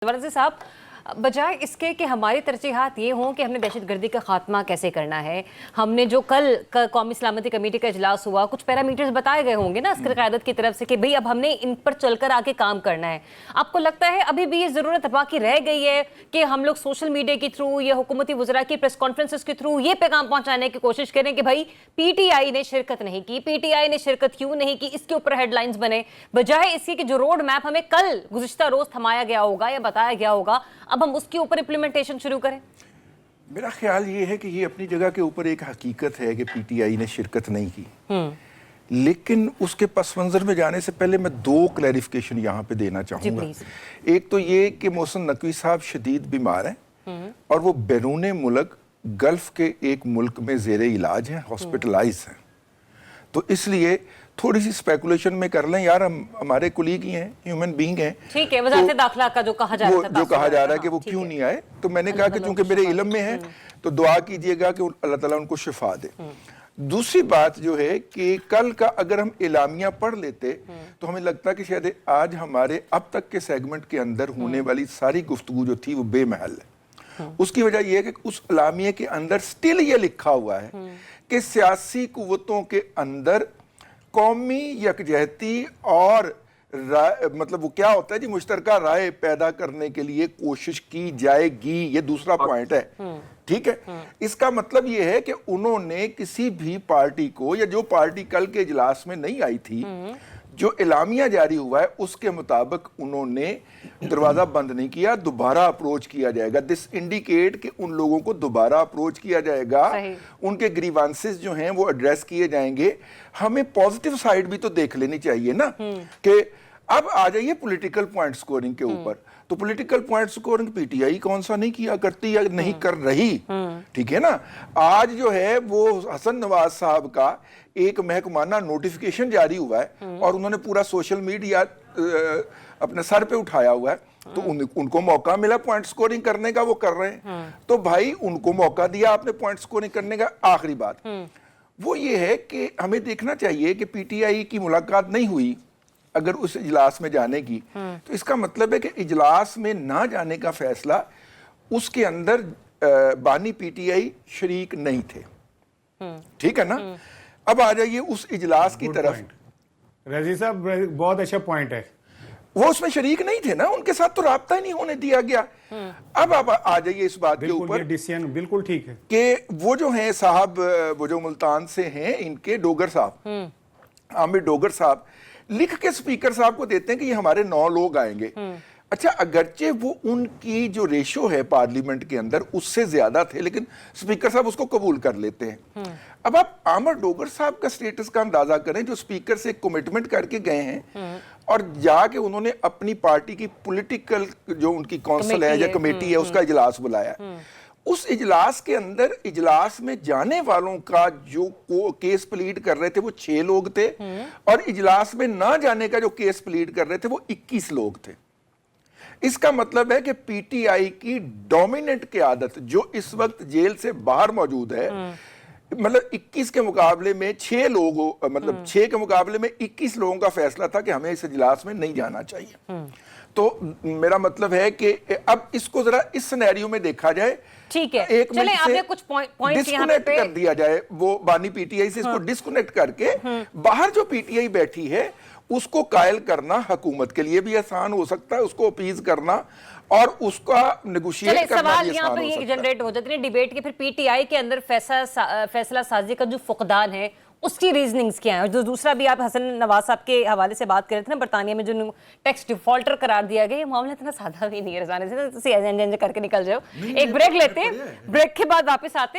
वरसी साहब, बजाय इसके कि हमारी तरजीहात ये हों कि हमने दहशत गर्दी का खात्मा कैसे करना है, हमने जो कल कौमी सलामती कमेटी का इजलास हुआ, कुछ पैरामीटर्स बताए गए होंगे ना अस्कर क़यादत की तरफ से कि भाई अब हमने इन पर चलकर आके काम करना है। आपको लगता है अभी भी ये ज़रूरत बाकी रह गई है कि हम लोग सोशल मीडिया के थ्रू या हुकूमती वज़रा की प्रेस कॉन्फ्रेंसेस के थ्रू ये पैगाम पहुँचाने की कोशिश करें कि भाई PTI ने शिरकत नहीं की, PTI ने शिरकत क्यों नहीं की, इसके ऊपर हेडलाइंस बने, बजाय इसके कि जो रोड मैप हमें कल गुज़िश्ता रोज़ थमाया गया होगा या बताया गया होगा, अब हम उसके ऊपर इम्प्लीमेंटेशन शुरू करें? मेरा ख्याल ये है कि ये अपनी जगह के ऊपर एक हकीकत है कि PTI ने शिरकत नहीं की, लेकिन उसके पस मंजर में जाने से पहले मैं दो क्लैरिफिकेशन यहाँ पे देना चाहूँगा। एक तो ये कि मोहसिन नकवी साहब शदीद बीमार हैं और वो बैरून मुल्क गल्फ के एक मुल्क में ज़ेरे इलाज हैं, हॉस्पिटलाइज हैं, तो इसलिए थोड़ी सी स्पेकुलेशन में कर लें यार, हम हमारे कुलीग ही हैं, ह्यूमन बीइंग हैं। ठीक है, वज़ारत दाखिला का जो कहा जा रहा है कि वो क्यों नहीं आए, तो मैंने कहा कि चूंकि मेरे इल्म में है तो दुआ कीजिएगा कि अल्लाह ताला उनको शिफा दे। दूसरी बात जो है कि कल का अगर हम एलामिया पढ़ लेते तो हमें लगता कि शायद आज हमारे अब तक के सेगमेंट के अंदर होने वाली सारी गुफ्तगू जो थी वो बेमहल है। उसकी वजह यह है कि उस एलामिया के अंदर स्टिल ये लिखा हुआ है कि सियासी कुव्वतों के अंदर कौमी यकजहती और मतलब वो क्या होता है जी, मुश्तरका राय पैदा करने के लिए कोशिश की जाएगी, ये दूसरा पॉइंट है। ठीक है, इसका मतलब ये है कि उन्होंने किसी भी पार्टी को या जो पार्टी कल के इजलास में नहीं आई थी, जो एलामिया जारी हुआ है उसके मुताबिक उन्होंने दरवाजा बंद नहीं किया, दोबारा अप्रोच किया जाएगा। दिस इंडिकेट कि उन लोगों को दोबारा अप्रोच किया जाएगा, उनके ग्रीवांसेस जो हैं वो एड्रेस किए जाएंगे। हमें पॉजिटिव साइड भी तो देख लेनी चाहिए ना कि अब आ जाइए पॉलिटिकल पॉइंट स्कोरिंग के ऊपर। तो पॉलिटिकल पॉइंट स्कोरिंग PTI कौन सा नहीं किया करती या नहीं कर रही, ठीक है ना। आज जो है वो हसन नवाज साहब का एक महकमाना नोटिफिकेशन जारी हुआ है और उन्होंने पूरा सोशल मीडिया अपने सर पे उठाया हुआ है, तो उनको मौका मिला पॉइंट स्कोरिंग करने का, वो कर रहे हैं। तो भाई उनको मौका दिया आपने पॉइंट स्कोरिंग करने का। आखिरी बात वो ये है कि हमें देखना चाहिए कि PTI की मुलाकात नहीं हुई अगर उस इजलास में जाने की, तो इसका मतलब है कि इजलास में ना जाने का फैसला उसके अंदर बानी PTI शरीक नहीं थे। ठीक है ना। अब आ जाइए उस इजलास की तरफ। रजी साहब बहुत अच्छा पॉइंट है, वो उसमें शरीक नहीं थे ना, उनके साथ तो राब्ता ही नहीं होने दिया गया। अब आप आ जाइए इस बात के ऊपर, डिसीजन बिल्कुल ठीक है कि वो जो हैं साहब, वो जो मुल्तान से हैं, इनके डोगर साहब, आमिर डोगर साहब लिख के स्पीकर साहब को देते हैं कि ये हमारे 9 लोग आएंगे। अच्छा, अगरचे वो उनकी जो रेशो है पार्लियामेंट के अंदर उससे ज्यादा थे, लेकिन स्पीकर साहब उसको कबूल कर लेते हैं। अब आप आमिर डोगर साहब का स्टेटस का अंदाजा करें, जो स्पीकर से कमिटमेंट करके गए हैं और जाके उन्होंने अपनी पार्टी की पॉलिटिकल जो उनकी काउंसिल है या कमेटी है उसका इजलास बुलाया। उस इजलास के अंदर इजलास में जाने वालों का जो केस प्लीड कर रहे थे वो 6 लोग थे और इजलास में ना जाने का जो केस प्लीड कर रहे थे वो 21 लोग थे। इसका मतलब है कि PTI की डोमिनेंट क़यादत जो इस वक्त जेल से बाहर मौजूद है, मतलब 21 के मुकाबले में 6 लोगों, मतलब 6 के मुकाबले में 21 लोगों का फैसला था कि हमें इस इजलास में नहीं जाना चाहिए। तो मेरा मतलब है कि अब इसको जरा इस सिनेरियो में देखा जाए। ठीक है, एक चले आपने कुछ पॉइंट डिस्कनेक्ट कर दिया जाए, वो बानी PTI से इसको डिस्कनेक्ट करके बाहर जो PTI बैठी है उसको कायल करना हुकूमत के लिए भी आसान हो सकता है, उसको अपीज करना और उसका नेगोशिएट करना भी आसान हो सकता है। यहाँ पर ये जनरेट हो जाती है डिबेट कि फिर PTI के अंदर फैसला साजी का जो फुकदान है उसकी रीजनिंग्स क्या है। और जो दूसरा भी आप हसन नवाज साहब के हवाले से बात कर रहे थे ना, बरतानिया में जो टैक्स डिफॉल्टर करार दिया गया, ये मामला इतना सादा भी नहीं है रजाने से करके निकल जाओ। एक ब्रेक लेते हैं, ब्रेक के बाद वापस आते हैं।